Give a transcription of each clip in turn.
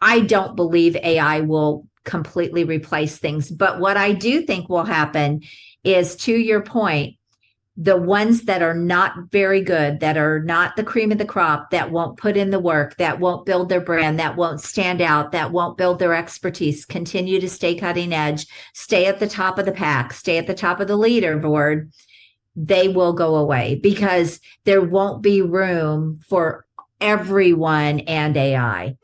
I don't believe AI will completely replace things. But what I do think will happen is, to your point, the ones that are not very good, that are not the cream of the crop, that won't put in the work, that won't build their brand, that won't stand out, that won't build their expertise, continue to stay cutting edge, stay at the top of the pack, stay at the top of the leaderboard, they will go away because there won't be room for everyone and AI.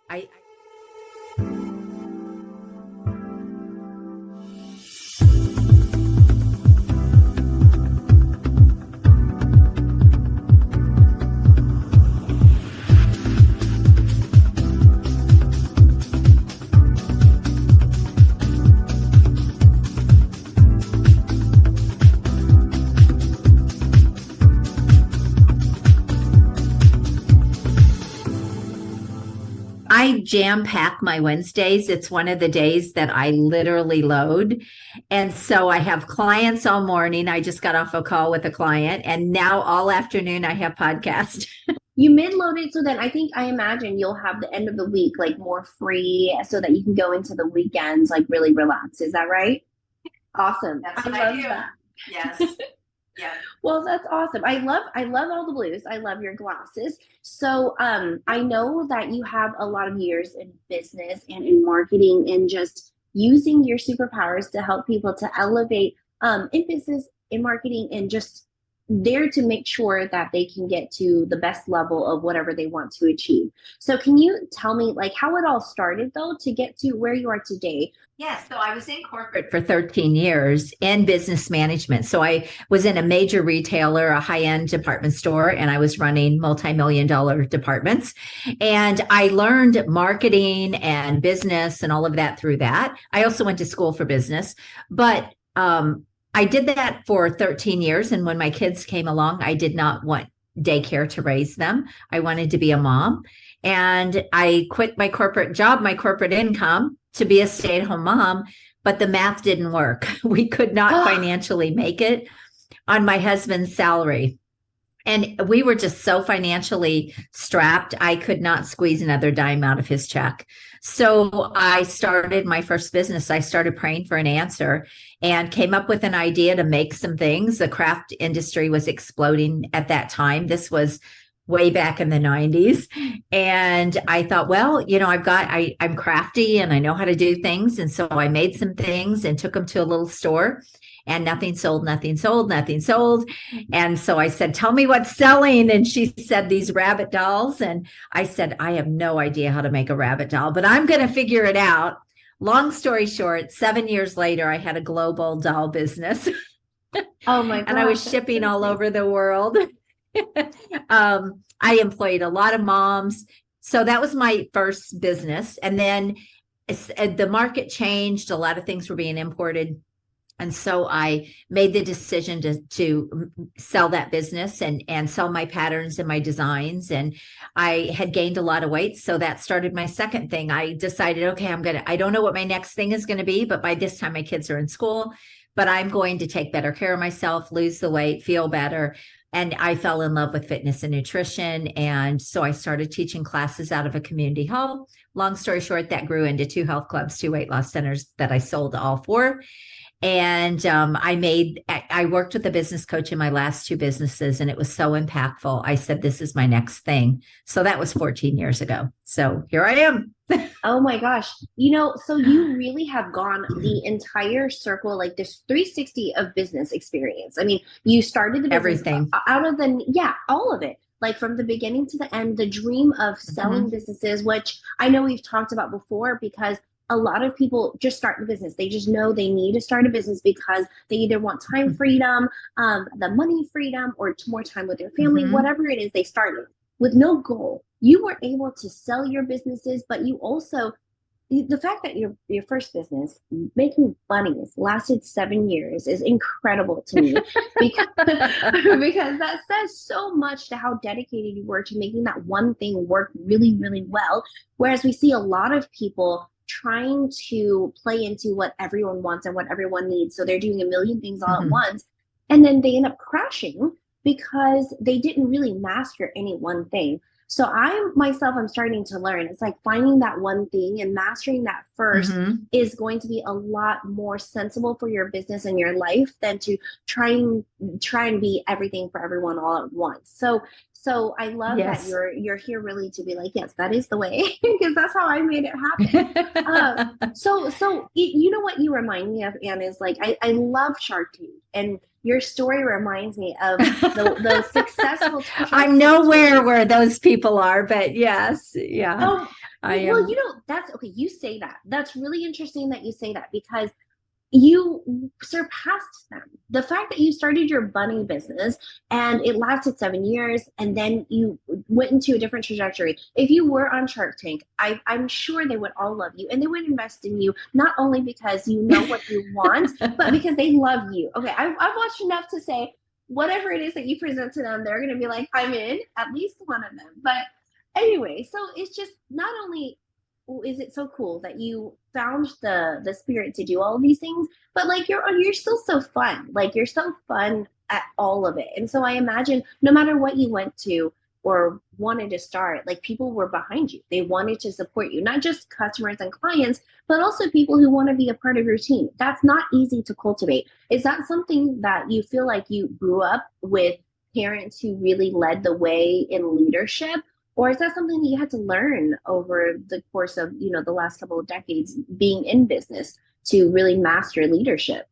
I jam pack my Wednesdays. It's one of the days that I literally load. And so I have clients all morning. I just got off a call with a client, and now all afternoon I have podcast. You mid-load it, so then I imagine you'll have the end of the week like more free so that you can go into the weekends like really relax. Is that right? Awesome. That's what I love do. that. Yes. Yeah. Well, that's awesome. I love all the blues. I love your glasses. So I know that you have a lot of years in business and in marketing and just using your superpowers to help people to elevate in business, in marketing, and just there to make sure that they can get to the best level of whatever they want to achieve. So can you tell me like how it all started though to get to where you are today? Yes. So I was in corporate for 13 years in business management. So I was in a major retailer, a high-end department store, and I was running multi-million-dollar departments. And I learned marketing and business and all of that through that. I also went to school for business, but I did that for 13 years. And when my kids came along, I did not want daycare to raise them. I wanted to be a mom. And I quit my corporate job, my corporate income, to be a stay-at-home mom, but the math didn't work. We could not financially make it on my husband's salary. And we were just so financially strapped, I could not squeeze another dime out of his check. So I started my first business. I started praying for an answer and came up with an idea to make some things. The craft industry was exploding at that time. This was way back in the 90s. And I thought, well, I'm crafty and I know how to do things. And so I made some things and took them to a little store, and nothing sold, nothing sold, nothing sold. And so I said, tell me what's selling. And she said, these rabbit dolls. And I said, I have no idea how to make a rabbit doll, but I'm going to figure it out. Long story short, 7 years later, I had a global doll business. Oh my God. And I was shipping all over the world. I employed a lot of moms. So that was my first business. And then the market changed. A lot of things were being imported. And so I made the decision to sell that business and sell my patterns and my designs. And I had gained a lot of weight. So that started my second thing. I decided, okay, I don't know what my next thing is going to be, but by this time my kids are in school, but I'm going to take better care of myself, lose the weight, feel better. And I fell in love with fitness and nutrition. And so I started teaching classes out of a community hall. Long story short, that grew into 2 health clubs, 2 weight loss centers that I sold all for. And I worked with a business coach in my last 2 businesses, and it was so impactful. I said, this is my next thing. So that was 14 years ago. So here I am. Oh my gosh. So you really have gone the entire circle, like this 360 of business experience. I mean, you started the business Everything. All of it. Like from the beginning to the end, the dream of selling businesses, which I know we've talked about before, because a lot of people just start the business. They just know they need to start a business because they either want time freedom, the money freedom, or more time with their family, whatever it is, they started with no goal. You were able to sell your businesses, but you also, the fact that your first business, making bunnies, lasted 7 years is incredible to me because that says so much to how dedicated you were to making that one thing work really, really well. Whereas we see a lot of people trying to play into what everyone wants and what everyone needs. So they're doing a million things all at once. And then they end up crashing because they didn't really master any one thing. So I'm starting to learn. It's like finding that one thing and mastering that first Hmm. is going to be a lot more sensible for your business and your life than to try and be everything for everyone all at once. So I love that Yes. you're here really to be like, yes, that is the way, because that's how I made it happen. Uh, you know what you remind me of, Anne, is like I love Shark Tank, and your story reminds me of the successful Shark I'm Tank nowhere twins. where those people are, but yes, yeah, Oh, I well, am. that's okay. You say that. That's really interesting that you say that because you surpassed them. The fact that you started your bunny business and it lasted 7 years and then you went into a different trajectory. If you were on Shark Tank, I'm sure they would all love you and they would invest in you, not only because you know what you want, but because they love you. Okay, I've watched enough to say whatever it is that you present to them, they're going to be like, I'm in, at least one of them. But anyway, so it's just not only is it so cool that you found the spirit to do all of these things, but like you're still so fun, like you're so fun at all of it. And so I imagine no matter what you went to or wanted to start, like people were behind you, they wanted to support you, not just customers and clients, but also people who want to be a part of your team. That's not easy to cultivate. Is that something that you feel like you grew up with parents who really led the way in leadership, or is that something that you had to learn over the course of, the last couple of decades being in business to really master leadership?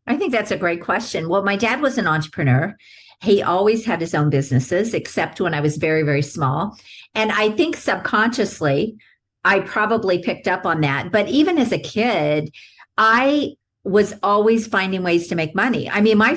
I think that's a great question. Well, my dad was an entrepreneur. He always had his own businesses, except when I was very, very small. And I think subconsciously, I probably picked up on that. But even as a kid, I was always finding ways to make money. I mean, my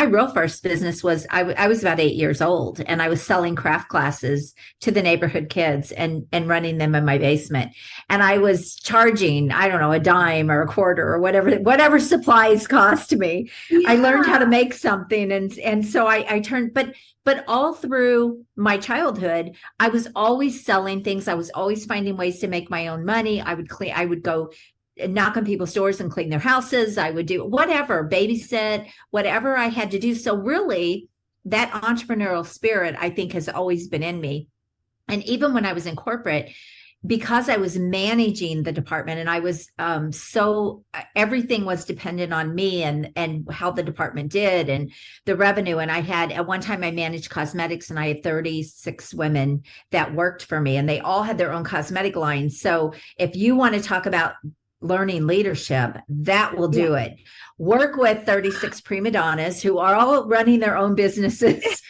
real first business was I was about 8 years old and I was selling craft classes to the neighborhood kids and running them in my basement. And I was charging, I don't know, a dime or a quarter or whatever supplies cost me. I learned how to Yeah. make something, and so I turned, but all through my childhood, I was always selling things. I was always finding ways to make my own money. I would go knock on people's doors and clean their houses. I would do whatever, babysit, whatever I had to do. So really, that entrepreneurial spirit, I think, has always been in me. And even when I was in corporate, because I was managing the department and I was so everything was dependent on me and how the department did and the revenue. And I had at one time I managed cosmetics and I had 36 women that worked for me and they all had their own cosmetic lines. So if you want to talk about learning leadership, that will Yeah. do it. Work with 36 prima donnas who are all running their own businesses.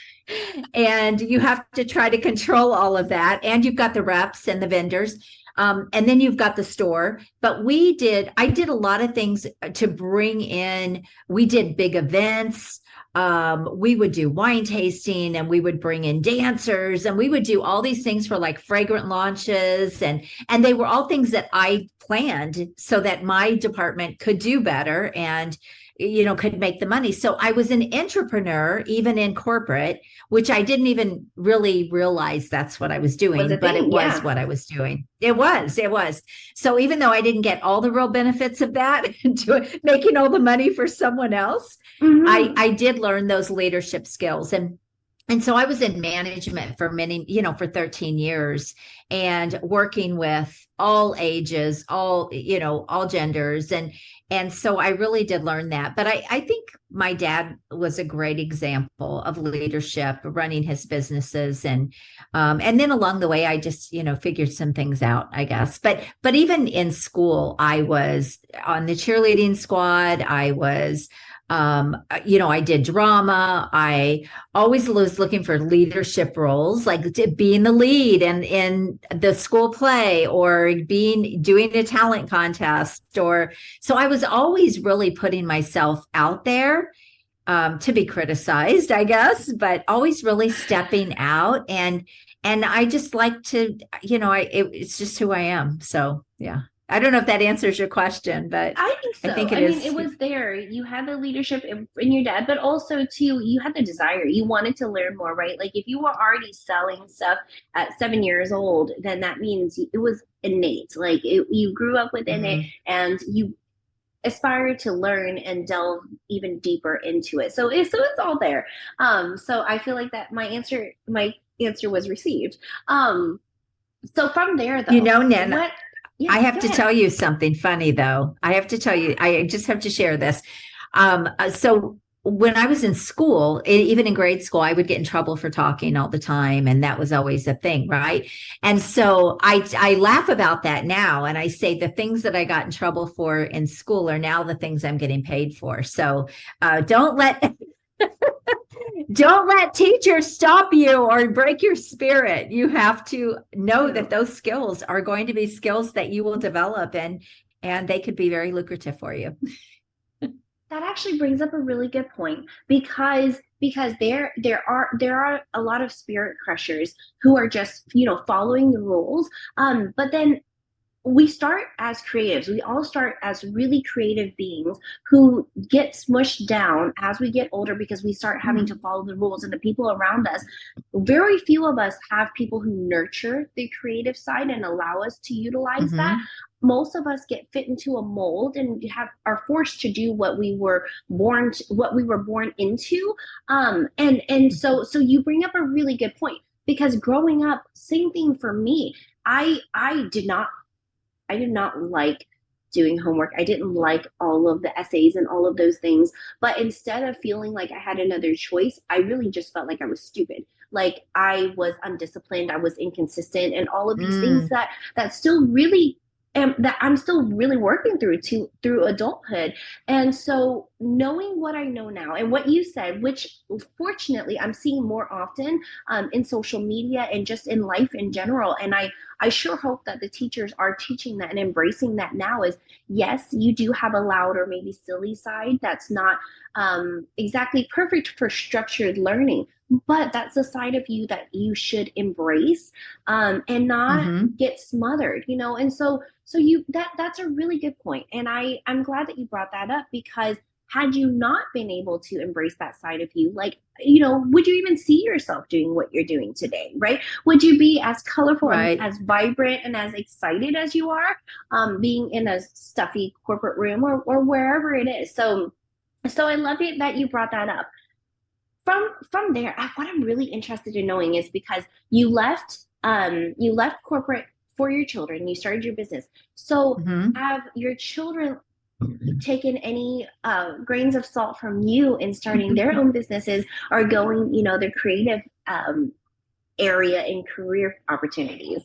And you have to try to control all of that. And you've got the reps and the vendors. And then you've got the store. But I did a lot of things to bring in, we did big events. We would do wine tasting and we would bring in dancers and we would do all these things for like fragrant launches. And they were all things that I planned so that my department could do better and could make the money. So I was an entrepreneur, even in corporate, which I didn't even really realize that's what I was Was doing, a but it thing. was Yeah. what I was doing. It was. So even though I didn't get all the real benefits of that, making all the money for someone else, Hmm. I did learn those leadership skills. And so I was in management for for 13 years and working with all ages, all genders. And so I really did learn that. But I think my dad was a great example of leadership, running his businesses. And then along the way, I just, figured some things out, I guess. But even in school, I was on the cheerleading squad. I did drama. I always was looking for leadership roles, like being the lead in the school play or doing a talent contest. Or so I was always really putting myself out there to be criticized, I guess, but always really stepping out. And I just like to, it's just who I am. So yeah, I don't know if that answers your question, but I think I so. think it I mean, is. it was there. You had the leadership in your dad, but also too, you had the desire. You wanted to learn more, right? Like if you were already selling stuff at 7 years old, then that means it was innate. Like you grew up within it, Mhm. and you aspire to learn and delve even deeper into it. So it's all there. So I feel like that my answer was received. So from there, though, Nan, yeah, I have to ahead. tell you something funny, though. I have to tell you, I just have to share this. So when I was in school, even in grade school, I would get in trouble for talking all the time. And that was always a thing, right? And so I laugh about that now. And I say the things that I got in trouble for in school are now the things I'm getting paid for. So don't let teachers stop you or break your spirit. You have to know that those skills are going to be skills that you will develop, and they could be very lucrative for you. That actually brings up a really good point, because there are a lot of spirit crushers who are just, following the rules. But then we start as creatives. We all start as really creative beings who get smushed down as we get older, because we start having to follow the rules, and the people around us, very few of us have people who nurture the creative side and allow us to utilize that. Most of us get fit into a mold and are forced to do what we were born into. So you bring up a really good point, because growing up, same thing for me. I did not like doing homework. I didn't like all of the essays and all of those things. But instead of feeling like I had another choice, I really just felt like I was stupid. Like I was undisciplined, I was inconsistent, and all of these things that still really that I'm still really working through adulthood. And so knowing what I know now and what you said, which fortunately I'm seeing more often in social media and just in life in general. And I sure hope that the teachers are teaching that and embracing that now, is yes, you do have a loud or maybe silly side that's not exactly perfect for structured learning, but that's a side of you that you should embrace and not get smothered, and so that's a really good point. And I'm glad that you brought that up, because had you not been able to embrace that side of you, like, would you even see yourself doing what you're doing today, right? Would you be as colorful and as vibrant and as excited as you are being in a stuffy corporate room or wherever it is? So I love it that you brought that up. From there, what I'm really interested in knowing is, because you left corporate for your children, you started your business. So have your children taken any grains of salt from you in starting their own businesses, or going, their creative area and career opportunities?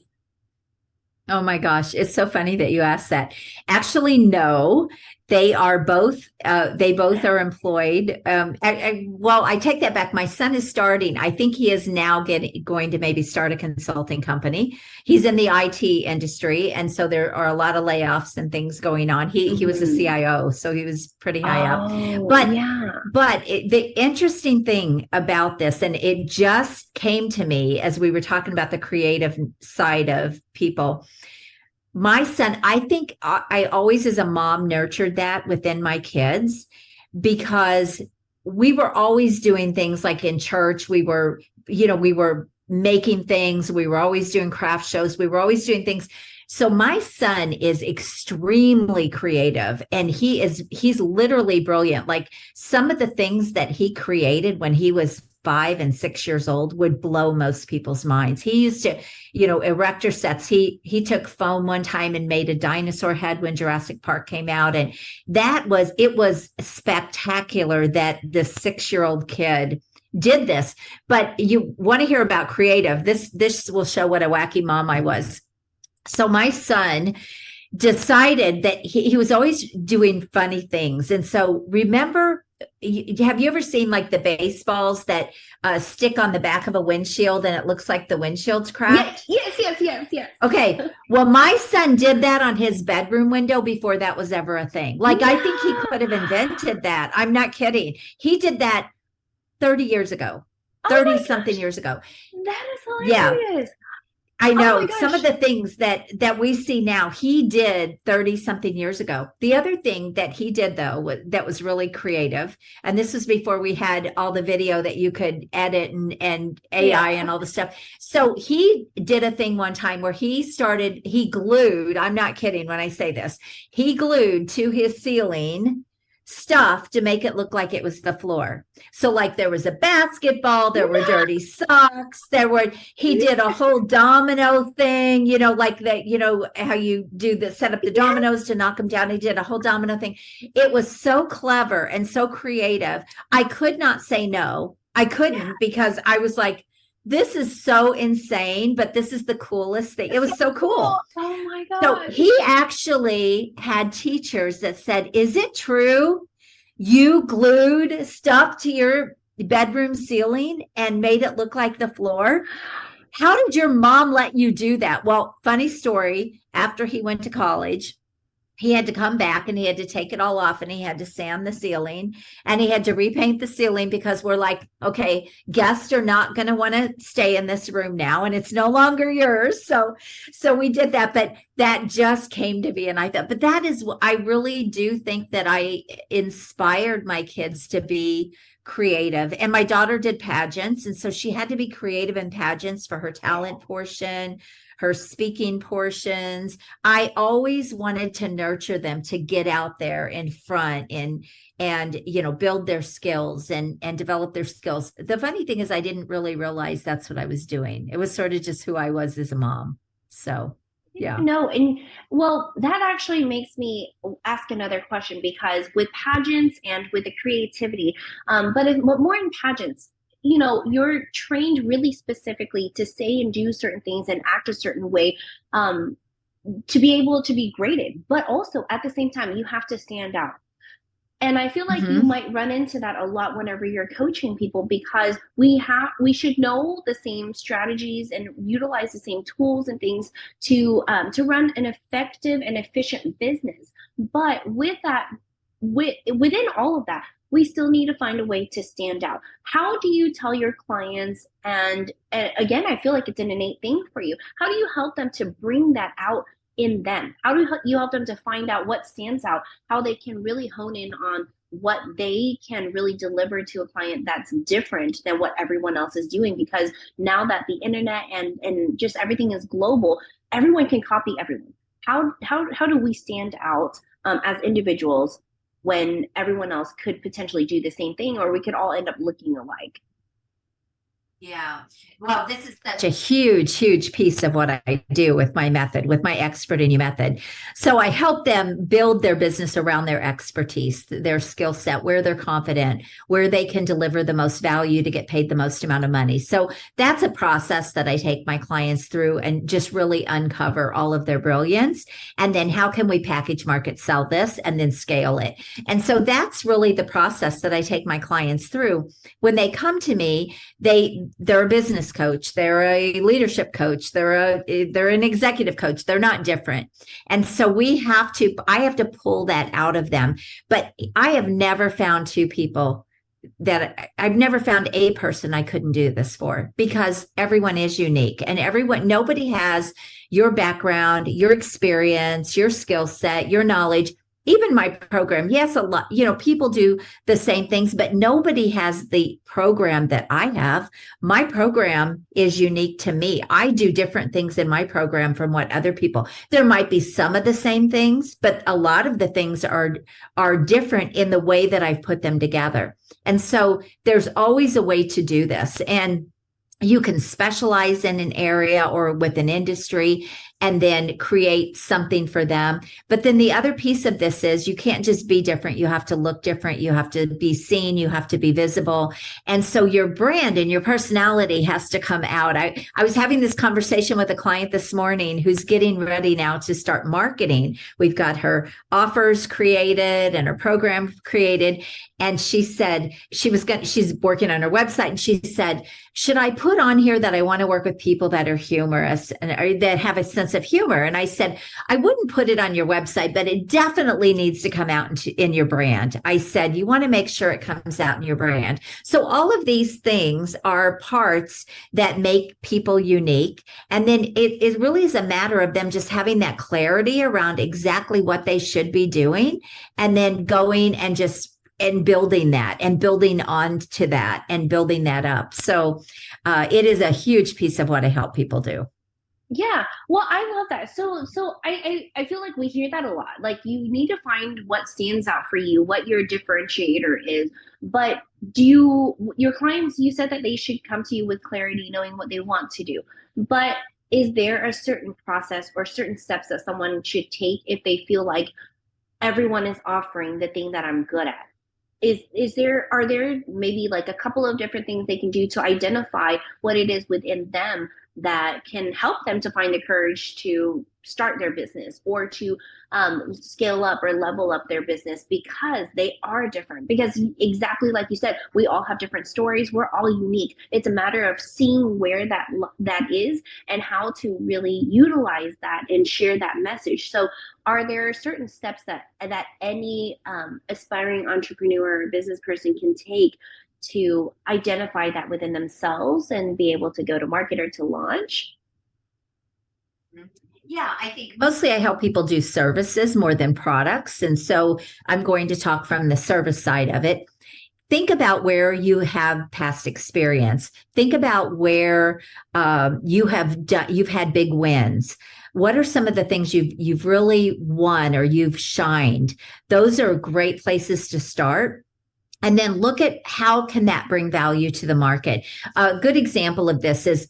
Oh my gosh, it's so funny that you asked that. Actually, no, they are both. They both are employed. I take that back. My son is starting. I think he is now going to maybe start a consulting company. He's in the IT industry, and so there are a lot of layoffs and things going on. He was a CIO, so he was pretty high up. But the interesting thing about this, and it just came to me as we were talking about the creative side of people. My son, I think I always, as a mom, nurtured that within my kids, because we were always doing things like in church. We were making things. We were always doing craft shows. We were always doing things. So my son is extremely creative, and he's literally brilliant. Like some of the things that he created when he was 5 and 6 years old would blow most people's minds. He used to, erector sets. He took foam one time and made a dinosaur head when Jurassic Park came out. And it was spectacular that this 6-year-old kid did this. But you want to hear about creative. This will show what a wacky mom I was. So my son decided that he was always doing funny things. And so remember, have you ever seen like the baseballs that stick on the back of a windshield and it looks like the windshield's cracked? Yes. Okay. Well, my son did that on his bedroom window before that was ever a thing. Like, I think he could have invented that. I'm not kidding. He did that 30 years ago, 30 something years ago. That is hilarious. Yeah. I know some of the things that we see now, he did 30 something years ago. The other thing that he did, though, that was really creative, and this was before we had all the video that you could edit and AI and all the stuff. So he did a thing one time where he glued, I'm not kidding when I say this, he glued to his ceiling stuff to make it look like it was the floor. So like there was a basketball, there were dirty socks, he did a whole domino thing, like that, how you do the set up the dominoes to knock them down. He did a whole domino thing. It was so clever and so creative. I could not say no. I couldn't because I was like, this is so insane, but this is the coolest thing. It was so cool. Oh my God. So he actually had teachers that said, is it true you glued stuff to your bedroom ceiling and made it look like the floor? How did your mom let you do that? Well, funny story, after he went to college, he had to come back and he had to take it all off and he had to sand the ceiling and he had to repaint the ceiling because we're like, okay, guests are not going to want to stay in this room now and it's no longer yours. So we did that, but that just came to me and I thought, but that is, I really do think that I inspired my kids to be creative. And my daughter did pageants. And so she had to be creative in pageants for her talent portion, her speaking portions. I always wanted to nurture them to get out there in front and build their skills and develop their skills. The funny thing is I didn't really realize that's what I was doing. It was sort of just who I was as a mom. So yeah. No, and well, that actually makes me ask another question because with pageants and with the creativity, but more in pageants, you're trained really specifically to say and do certain things and act a certain way to be able to be graded. But also at the same time, you have to stand out. And I feel like you might run into that a lot whenever you're coaching people because we should know the same strategies and utilize the same tools and things to run an effective and efficient business. But with that, within all of that, we still need to find a way to stand out. How do you tell your clients, and again, I feel like it's an innate thing for you, how do you help them to bring that out in them? How do you help them to find out what stands out, how they can really hone in on what they can really deliver to a client that's different than what everyone else is doing? Because now that the internet and just everything is global, everyone can copy everyone. How do we stand out as individuals when everyone else could potentially do the same thing, or we could all end up looking alike? Yeah. Well, this is such a huge, huge piece of what I do with my method, with my Expert in You method. So I help them build their business around their expertise, their skill set, where they're confident, where they can deliver the most value to get paid the most amount of money. So that's a process that I take my clients through and just really uncover all of their brilliance. And then how can we package, market, sell this, and then scale it? And so that's really the process that I take my clients through. When they come to me, they're a business coach, they're a leadership coach, they're an executive coach. They're not different. And so I have to pull that out of them. But I have never found I've never found a person I couldn't do this for, because everyone is unique and nobody has your background, your experience, your skill set, your knowledge. Even my program, yes, a lot, people do the same things, but nobody has the program that I have. My program is unique to me. I do different things in my program from what other people. There might be some of the same things, but a lot of the things are different in the way that I've put them together. And so there's always a way to do this. And you can specialize in an area or with an industry and then create something for them. But then the other piece of this is you can't just be different. You have to look different. You have to be seen. You have to be visible. And so your brand and your personality has to come out. I was having this conversation with a client this morning who's getting ready now to start marketing. We've got her offers created and her program created. And she said she's working on her website. And she said, should I put on here that I want to work with people that are humorous and that have a sense of humor? And I said, I wouldn't put it on your website, but it definitely needs to come out in your brand. I said, you want to make sure it comes out in your brand. So all of these things are parts that make people unique. And then it really is a matter of them just having that clarity around exactly what they should be doing, and then going and building that and building on to that and building that up. So it is a huge piece of what I help people do. Yeah, well, I love that. So I feel like we hear that a lot. Like you need to find what stands out for you, what your differentiator is. But do your clients, you said that they should come to you with clarity, knowing what they want to do. But is there a certain process or certain steps that someone should take if they feel like everyone is offering the thing that I'm good at? Is there are there maybe like a couple of different things they can do to identify what it is within them that can help them to find the courage to start their business or to scale up or level up their business because they are different, because exactly like you said, we all have different stories, we're all unique. It's a matter of seeing where that is and how to really utilize that and share that message. So are there certain steps that any aspiring entrepreneur or business person can take to identify that within themselves and be able to go to market or to launch? Yeah, I think mostly I help people do services more than products. And so I'm going to talk from the service side of it. Think about where you have past experience. Think about where you've had big wins. What are some of the things you've really won or you've shined? Those are great places to start. And then look at how can that bring value to the market. A good example of this is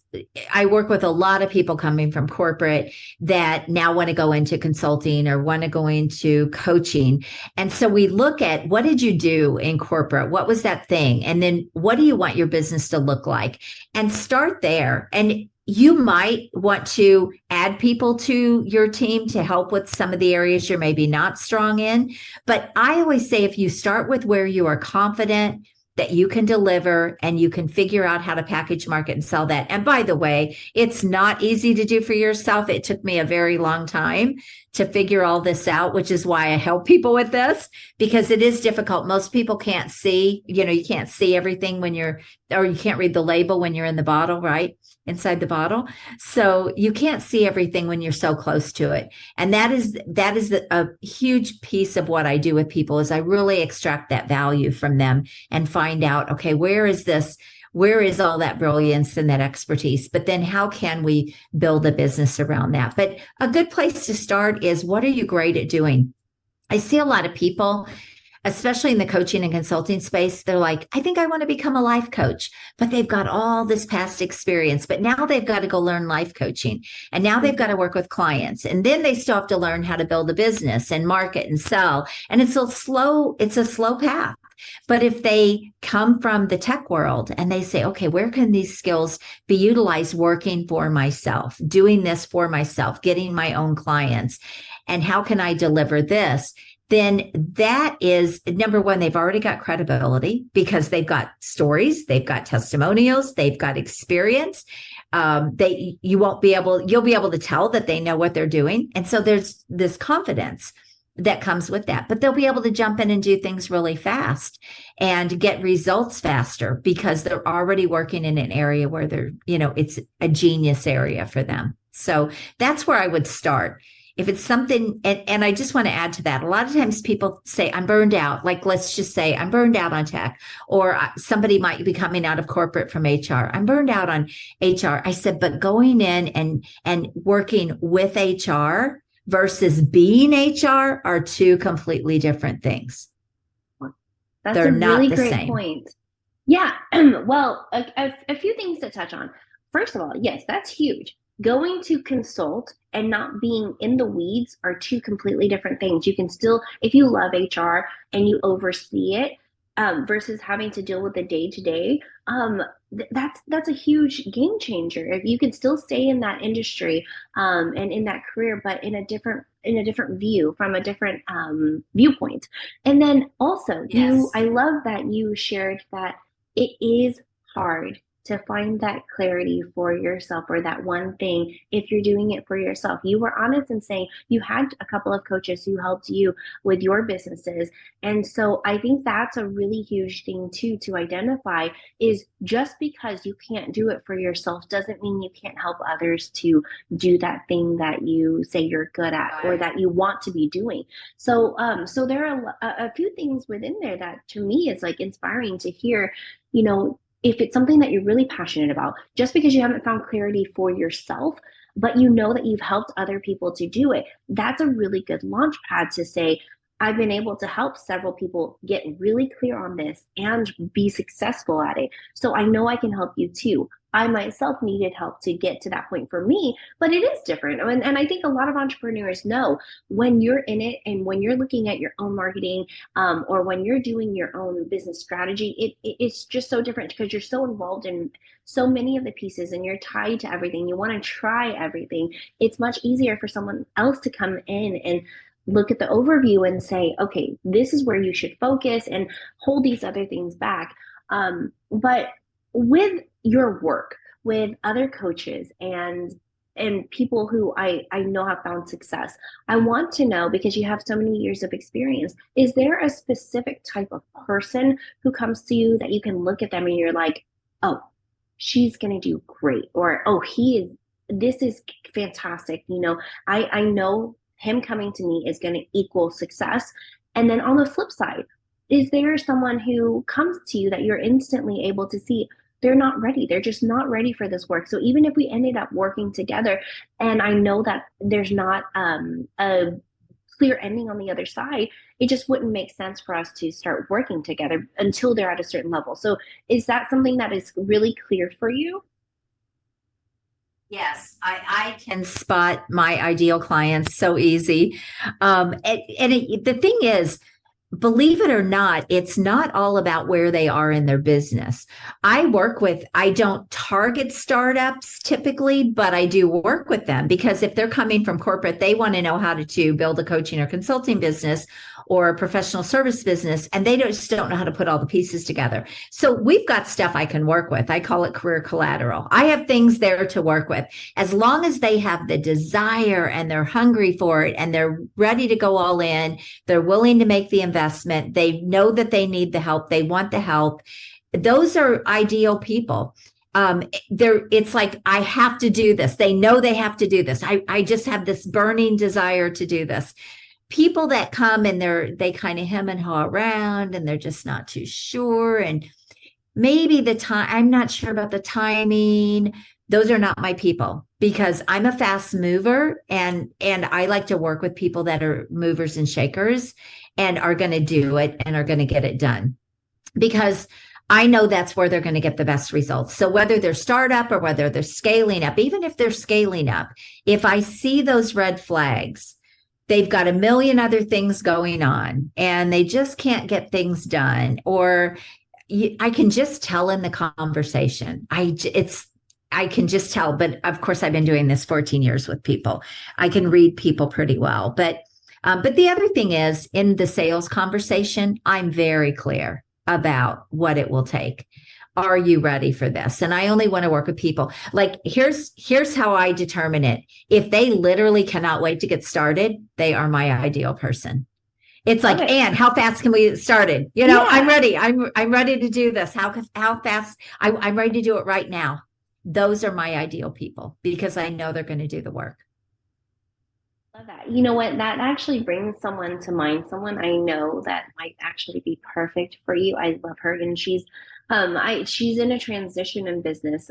I work with a lot of people coming from corporate that now want to go into consulting or want to go into coaching. And so we look at, what did you do in corporate? What was that thing? And then what do you want your business to look like? And start there. And you might want to add people to your team to help with some of the areas you're maybe not strong in. But I always say, if you start with where you are confident that you can deliver and you can figure out how to package, market, and sell that. And by the way, it's not easy to do for yourself. It took me a very long time to figure all this out, which is why I help people with this, because it is difficult. Most people can't see, you can't see everything or you can't read the label when you're in the bottle, right? Inside the bottle. So you can't see everything when you're so close to it. And that is a huge piece of what I do with people, is I really extract that value from them and find out, okay, where is all that brilliance and that expertise? But then how can we build a business around that? But a good place to start is, what are you great at doing? I see a lot of people, especially in the coaching and consulting space, they're like, I think I want to become a life coach, but they've got all this past experience, but now they've got to go learn life coaching. And now they've got to work with clients. And then they still have to learn how to build a business and market and sell. And it's a slow path. But if they come from the tech world and they say, okay, where can these skills be utilized working for myself, doing this for myself, getting my own clients, and how can I deliver this? Then that is number one, they've already got credibility because they've got stories, they've got testimonials, they've got experience. You'll be able to tell that they know what they're doing. And so there's this confidence that comes with that, but they'll be able to jump in and do things really fast and get results faster because they're already working in an area where it's a genius area for them. So that's where I would start. If it's something, and I just want to add to that, a lot of times people say, I'm burned out. Like, let's just say I'm burned out on tech, or somebody might be coming out of corporate from HR. I'm burned out on HR. I said, but going in and working with HR versus being HR are two completely different things. They're not really great same. Point. Yeah. Well, a few things to touch on. First of all, yes, that's huge. Going to consult and not being in the weeds are two completely different things. You can still, if you love HR and you oversee it, versus having to deal with the day to day, that's a huge game changer. If you can still stay in that industry and in that career, but in a different view, from a different viewpoint. And then also, yes. I love that you shared that it is hard to find that clarity for yourself, or that one thing. If you're doing it for yourself, you were honest in saying you had a couple of coaches who helped you with your businesses. And so I think that's a really huge thing too, to identify, is just because you can't do it for yourself doesn't mean you can't help others to do that thing that you say you're good at or that you want to be doing. So so there are a few things within there that to me is like inspiring to hear. If it's something that you're really passionate about, just because you haven't found clarity for yourself but you know that you've helped other people to do it. That's a really good launch pad to say, I've been able to help several people get really clear on this and be successful at it. So I know I can help you too. I myself needed help to get to that point for me, but it is different. And I think a lot of entrepreneurs know when you're in it and when you're looking at your own marketing, or when you're doing your own business strategy, it's just so different because you're so involved in so many of the pieces and you're tied to everything. You want to try everything. It's much easier for someone else to come in and look at the overview and say, okay, this is where you should focus and hold these other things back. But with your work, with other coaches and people who I know have found success, I want to know, because you have so many years of experience, is there a specific type of person who comes to you that you can look at them and you're like, oh, she's going to do great, or oh, this is fantastic. I know him coming to me is going to equal success. And then on the flip side, is there someone who comes to you that you're instantly able to see they're not ready? They're just not ready for this work. So even if we ended up working together and I know that there's not a clear ending on the other side, it just wouldn't make sense for us to start working together until they're at a certain level. So is that something that is really clear for you? Yes, I can spot my ideal clients so easy. The thing is, believe it or not, it's not all about where they are in their business. I don't target startups typically, but I do work with them because if they're coming from corporate, they want to know how to build a coaching or consulting business or a professional service business, and they just don't know how to put all the pieces together. So we've got stuff I can work with. I call it career collateral. I have things there to work with. As long as they have the desire and they're hungry for it and they're ready to go all in, they're willing to make the investment, they know that they need the help, they want the help. Those are ideal people. It's like, I have to do this. They know they have to do this. I just have this burning desire to do this. People that come and they kind of hem and haw around and they're just not too sure. And maybe I'm not sure about the timing. Those are not my people because I'm a fast mover and I like to work with people that are movers and shakers and are going to do it and are going to get it done because I know that's where they're going to get the best results. So whether they're startup or whether they're scaling up, even if they're scaling up, if I see those red flags, they've got a million other things going on and they just can't get things done. Or I can just tell in the conversation. I can just tell, but of course I've been doing this 14 years with people. I can read people pretty well. But the other thing is in the sales conversation, I'm very clear about what it will take. Are you ready for this? And I only want to work with people. Like here's how I determine it. If they literally cannot wait to get started, they are my ideal person. It's like, okay. Ann, how fast can we get started? Yeah. I'm ready. I'm ready to do this. How fast? I'm ready to do it right now. Those are my ideal people because I know they're going to do the work. Love that. You know what? That actually brings someone to mind. Someone I know that might actually be perfect for you. I love her, and she's in a transition in business.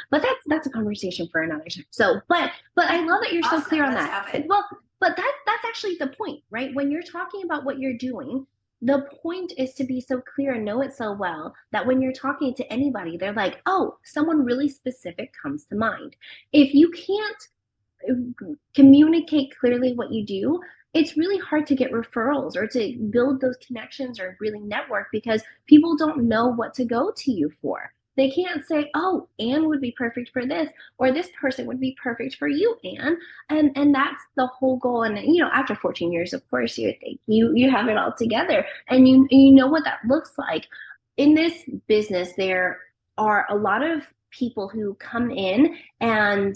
But that's a conversation for another time. So, but I love that you're so clear on that. Well, but that's actually the point, right? When you're talking about what you're doing, the point is to be so clear and know it so well that when you're talking to anybody, they're like, oh, someone really specific comes to mind. If you can't communicate clearly what you do, it's really hard to get referrals or to build those connections or really network because people don't know what to go to you for. They can't say, oh, Ann would be perfect for this, or this person would be perfect for you, Ann. And that's the whole goal. And after 14 years, of course, you have it all together and you know what that looks like. In this business, there are a lot of people who come in and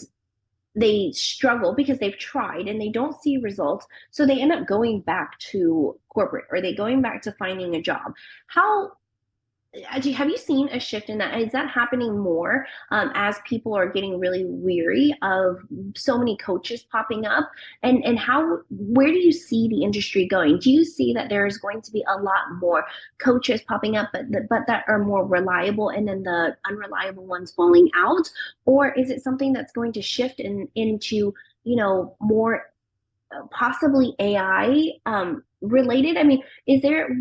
they struggle because they've tried and they don't see results. So they end up going back to corporate or they going back to finding a job. How have you seen a shift in that? Is that happening more as people are getting really weary of so many coaches popping up? And how, where do you see the industry going? Do you see that there is going to be a lot more coaches popping up, but that are more reliable, and then the unreliable ones falling out? Or is it something that's going to shift into, more possibly AI related? I mean,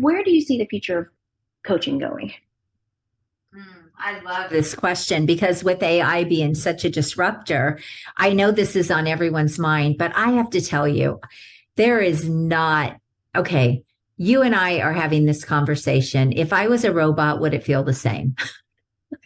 where do you see the future of coaching going? I love this question because with AI being such a disruptor, I know this is on everyone's mind, but I have to tell you, there is not, okay, you and I are having this conversation. If I was a robot, would it feel the same?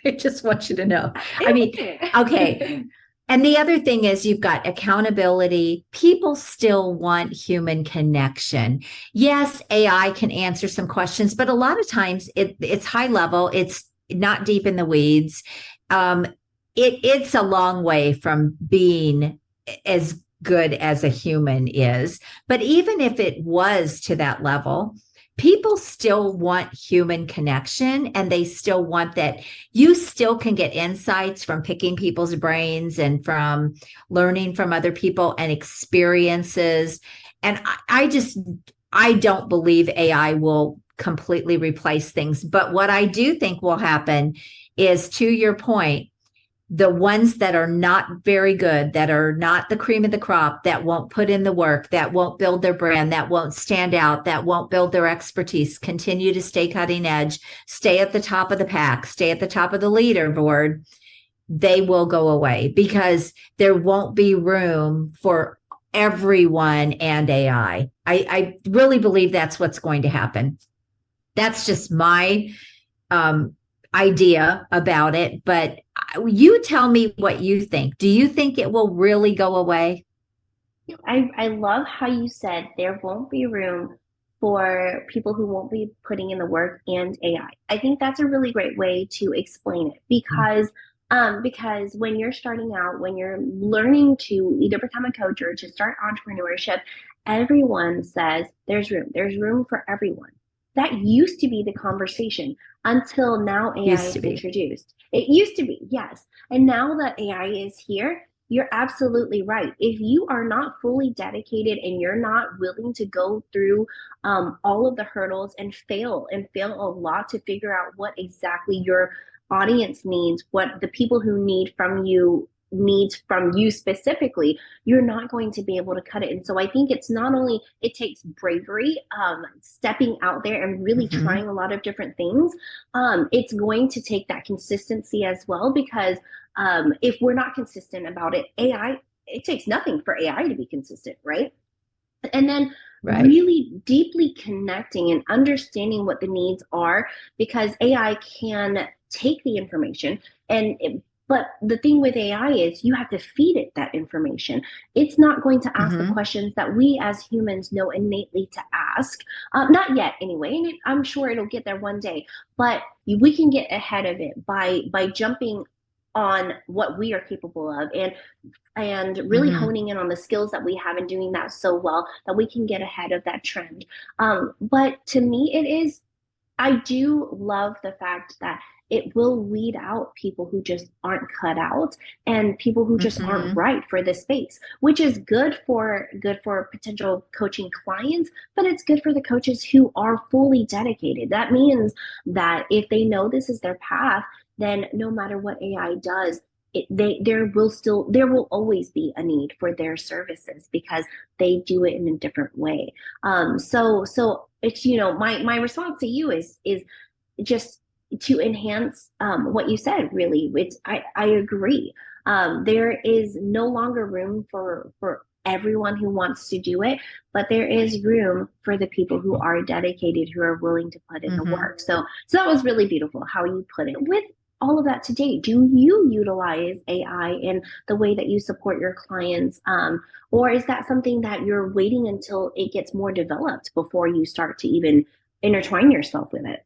I just want you to know. I mean, okay. And the other thing is you've got accountability. People still want human connection. Yes, AI can answer some questions, but a lot of times it's high level. It's not deep in the weeds. It's a long way from being as good as a human is. But even if it was to that level, people still want human connection, and they still want that. You still can get insights from picking people's brains and from learning from other people and experiences. And I don't believe AI will completely replace things. But what I do think will happen is, to your point, the ones that are not very good, that are not the cream of the crop, that won't put in the work, that won't build their brand, that won't stand out, that won't build their expertise, continue to stay cutting edge, stay at the top of the pack, stay at the top of the leaderboard, they will go away because there won't be room for everyone and AI. I really believe that's what's going to happen. That's just my idea about it. But you tell me what you think. Do you think it will really go away? I love how you said there won't be room for people who won't be putting in the work and AI. I think that's a really great way to explain it, because when you're starting out, when you're learning to either become a coach or to start entrepreneurship, everyone says there's room for everyone. That used to be the conversation until now AI Used to is be. introduced. It used to be, yes. And now that AI is here, you're absolutely right. If you are not fully dedicated and you're not willing to go through all of the hurdles and fail a lot to figure out what exactly your audience needs, what the people who needs from you specifically, you're not going to be able to cut it. And so I think it's not only, it takes bravery, stepping out there and really Mm-hmm. trying a lot of different things. It's going to take that consistency as well, because if we're not consistent about it, AI, it takes nothing for AI to be consistent, right? And then Right. really deeply connecting and understanding what the needs are, because AI can take the information but the thing with AI is you have to feed it that information. It's not going to ask the Mm-hmm. questions that we as humans know innately to ask. Not yet, anyway. And I'm sure it'll get there one day. But we can get ahead of it by jumping on what we are capable of, and really Mm-hmm. honing in on the skills that we have and doing that so well that we can get ahead of that trend. But to me, I do love the fact that it will weed out people who just aren't cut out and people who just aren't Mm-hmm. right for this space, which is good for potential coaching clients, but it's good for the coaches who are fully dedicated. That means that if they know this is their path, then no matter what AI does, there will always be a need for their services because they do it in a different way. So it's, my response to you is just to enhance what you said. Really, I agree. There is no longer room for everyone who wants to do it, but there is room for the people who are dedicated, who are willing to put in the Mm-hmm. work. So that was really beautiful how you put it. With all of that today, do you utilize AI in the way that you support your clients? Or is that something that you're waiting until it gets more developed before you start to even intertwine yourself with it?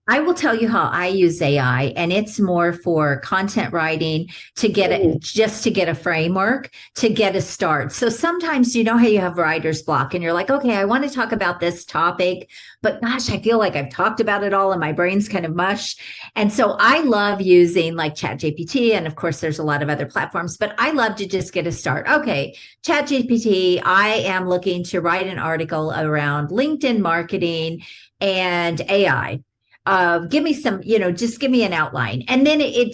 I will tell you how I use AI, and it's more for content writing to get it, just to get a framework, to get a start. So sometimes, you know, how you have writer's block and you're like, okay, I want to talk about this topic, but gosh, I feel like I've talked about it all and my brain's kind of mush. And so I love using like ChatGPT. And of course, there's a lot of other platforms, but I love to just get a start. Okay, ChatGPT, I am looking to write an article around LinkedIn marketing and AI. Give me some, you know, just give me an outline. And then it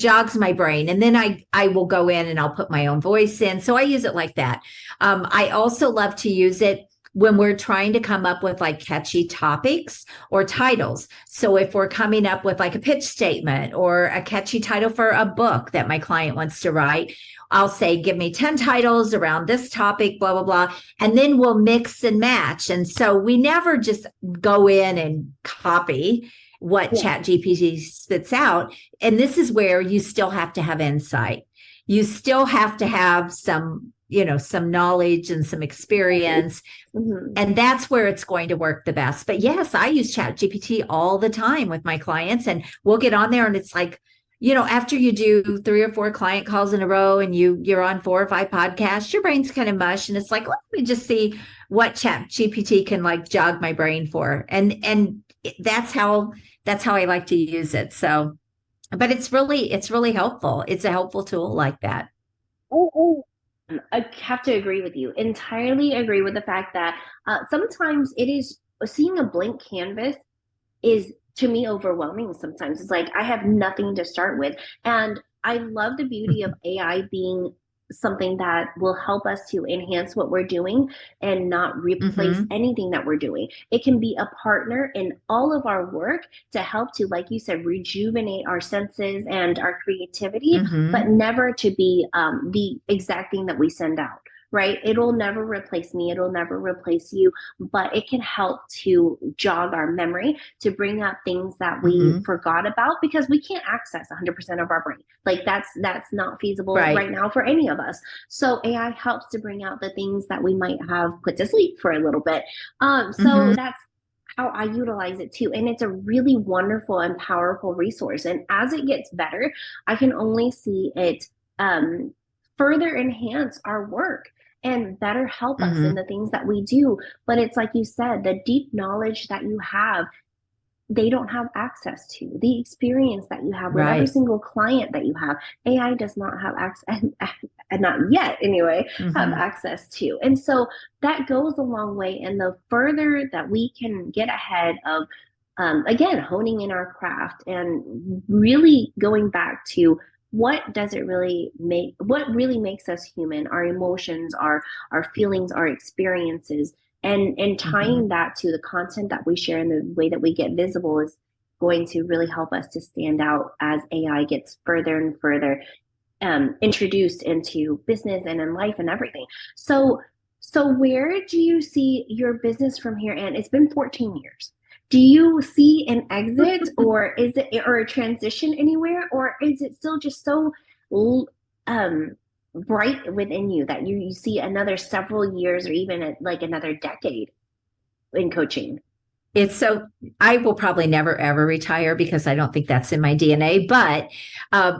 jogs my brain. And then I will go in and I'll put my own voice in. So I use it like that. I also love to use it when we're trying to come up with like catchy topics or titles. So if we're coming up with like a pitch statement or a catchy title for a book that my client wants to write, I'll say, give me 10 titles around this topic, blah, blah, blah. And then we'll mix and match. And so we never just go in and copy what ChatGPT spits out. And this is where you still have to have insight. You still have to have some, you know, some knowledge and some experience. Mm-hmm. And that's where it's going to work the best. But yes, I use ChatGPT all the time with my clients, and we'll get on there and it's like, you know, after you do 3 or 4 client calls in a row and you're on 4 or 5 podcasts, your brain's kind of mush. And it's like, let me just see what ChatGPT can like jog my brain for. And that's how I like to use it. So, but it's really helpful. It's a helpful tool like that. Oh, I have to agree with you. Entirely agree with the fact that sometimes it is seeing a blank canvas is, to me, overwhelming sometimes. It's like I have nothing to start with. And I love the beauty of AI being something that will help us to enhance what we're doing and not replace anything that we're doing. It can be a partner in all of our work to help to, like you said, rejuvenate our senses and our creativity, but never to be the exact thing that we send out. Right? It'll never replace me. It'll never replace you, but it can help to jog our memory, to bring up things that we forgot about, because we can't access 100% of our brain. Like that's not feasible right now for any of us. So AI helps to bring out the things that we might have put to sleep for a little bit. So that's how I utilize it too. And it's a really wonderful and powerful resource. And as it gets better, I can only see it further enhance our work and better help us in the things that we do. But it's like you said, the deep knowledge that you have, they don't have access to. The experience that you have with every single client that you have, AI does not have access, and not yet anyway, have access to. And so that goes a long way. And the further that we can get ahead of, again, honing in our craft and really going back to what really makes us human, our emotions, our feelings, our experiences, and tying that to the content that we share and the way that we get visible is going to really help us to stand out as AI gets further and further introduced into business and in life and everything. So where do you see your business from here? And it's been 14 years. Do you see an exit or a transition anywhere, or is it still just so bright within you that you see another several years or even like another decade in coaching? It's so, I will probably never, ever retire because I don't think that's in my DNA, but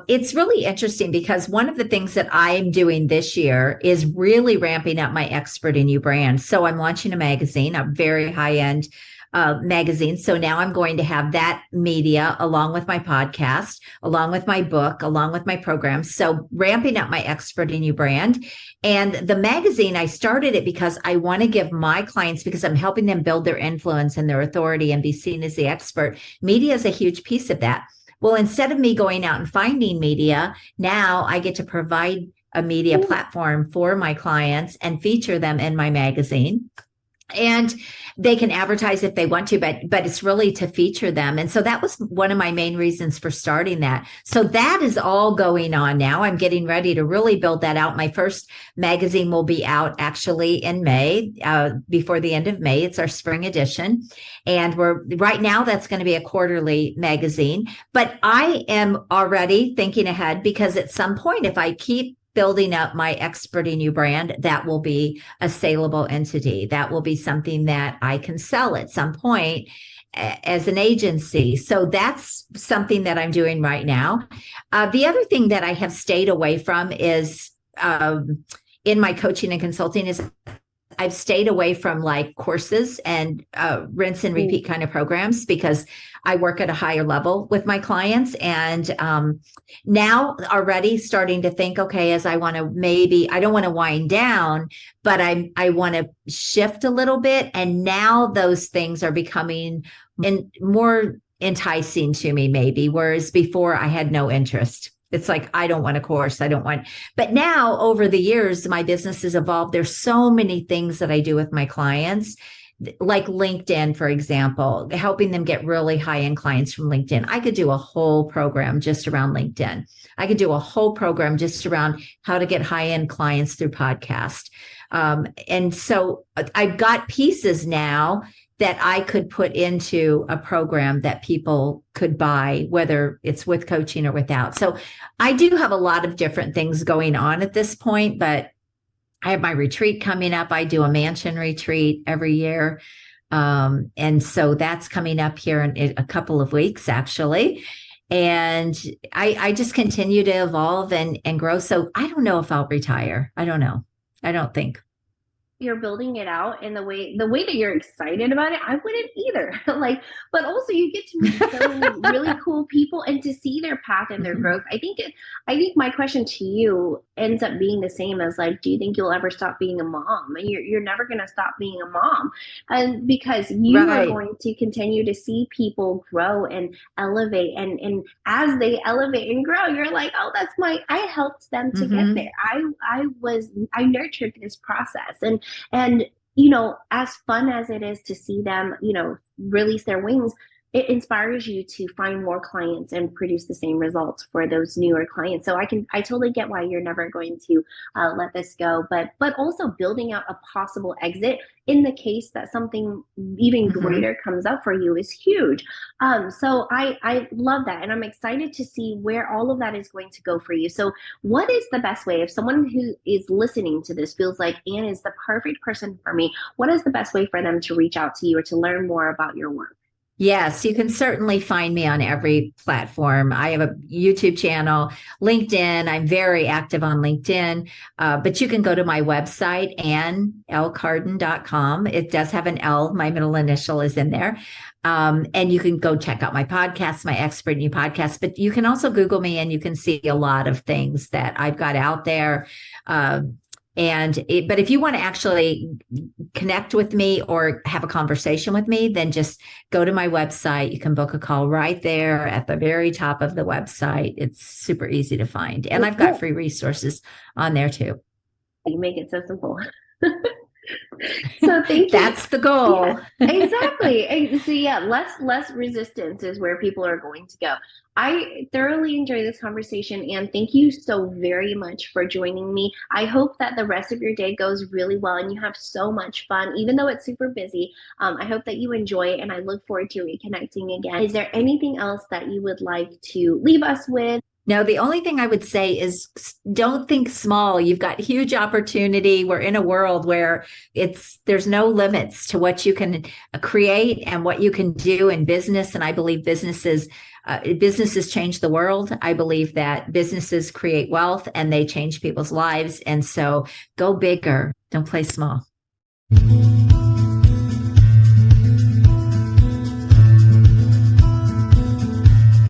it's really interesting because one of the things that I'm doing this year is really ramping up my Expert in You brand. So I'm launching a magazine, a very high-end magazine. So now I'm going to have that media along with my podcast, along with my book, along with my programs. So ramping up my Expert in You brand. And the magazine, I started it because I want to give my clients, because I'm helping them build their influence and their authority and be seen as the expert. Media is a huge piece of that. Well, instead of me going out and finding media, now I get to provide a media platform for my clients and feature them in my magazine. And they can advertise if they want to, but it's really to feature them. And so that was one of my main reasons for starting that. So that is all going on now. I'm getting ready to really build that out. My first magazine will be out actually in May, before the end of May. It's our spring edition. And right now that's going to be a quarterly magazine. But I am already thinking ahead, because at some point, if I keep building up my Experty new brand, that will be a saleable entity. That will be something that I can sell at some point as an agency. So that's something that I'm doing right now. The other thing that I have stayed away from is in my coaching and consulting is I've stayed away from like courses and rinse and repeat kind of programs, because I work at a higher level with my clients. And now already starting to think, okay, as I want to I don't want to wind down, but I want to shift a little bit. And now those things are becoming more enticing to me, maybe, whereas before I had no interest. It's like, I don't want a course. But now over the years, my business has evolved. There's so many things that I do with my clients, like LinkedIn, for example, helping them get really high-end clients from LinkedIn. I could do a whole program just around LinkedIn. I could do a whole program just around how to get high-end clients through podcast. And so I've got pieces now that I could put into a program that people could buy, whether it's with coaching or without. So I do have a lot of different things going on at this point, but I have my retreat coming up. I do a mansion retreat every year. And so that's coming up here in a couple of weeks, actually. And I just continue to evolve and grow. So I don't know if I'll retire. I don't know. I don't think. You're building it out, and the way that you're excited about it, I wouldn't either. But also you get to meet so many really cool people and to see their path and their growth. I think my question to you ends up being the same as like, do you think you'll ever stop being a mom? And you're never going to stop being a mom, and because you are going to continue to see people grow and elevate, and as they elevate and grow, you're like, oh, I helped them to get there. I nurtured this process, and as fun as it is to see them, release their wings, it inspires you to find more clients and produce the same results for those newer clients. So I totally get why you're never going to let this go, but also building out a possible exit in the case that something even greater comes up for you is huge. So I love that. And I'm excited to see where all of that is going to go for you. So what is the best way, if someone who is listening to this feels like Ann is the perfect person for me, what is the best way for them to reach out to you or to learn more about your work? Yes, you can certainly find me on every platform. I have a YouTube channel, LinkedIn. I'm very active on LinkedIn, but you can go to my website, AnnLCarden.com. It does have an L. My middle initial is in there. And you can go check out my podcast, my Expert New podcast, but you can also Google me and you can see a lot of things that I've got out there. But if you want to actually connect with me or have a conversation with me, then just go to my website. You can book a call right there at the very top of the website. It's super easy to find. And I've got free resources on there too. You make it so simple. So thank you. That's the goal. Yeah, exactly. So yeah, less resistance is where people are going to go. I thoroughly enjoy this conversation, and thank you so very much for joining me. I hope that the rest of your day goes really well and you have so much fun, even though it's super busy. I hope that you enjoy it, and I look forward to reconnecting again. Is there anything else that you would like to leave us with? No, the only thing I would say is don't think small. You've got huge opportunity. We're in a world where there's no limits to what you can create and what you can do in business. And I believe businesses change the world. I believe that businesses create wealth and they change people's lives. And so go bigger. Don't play small.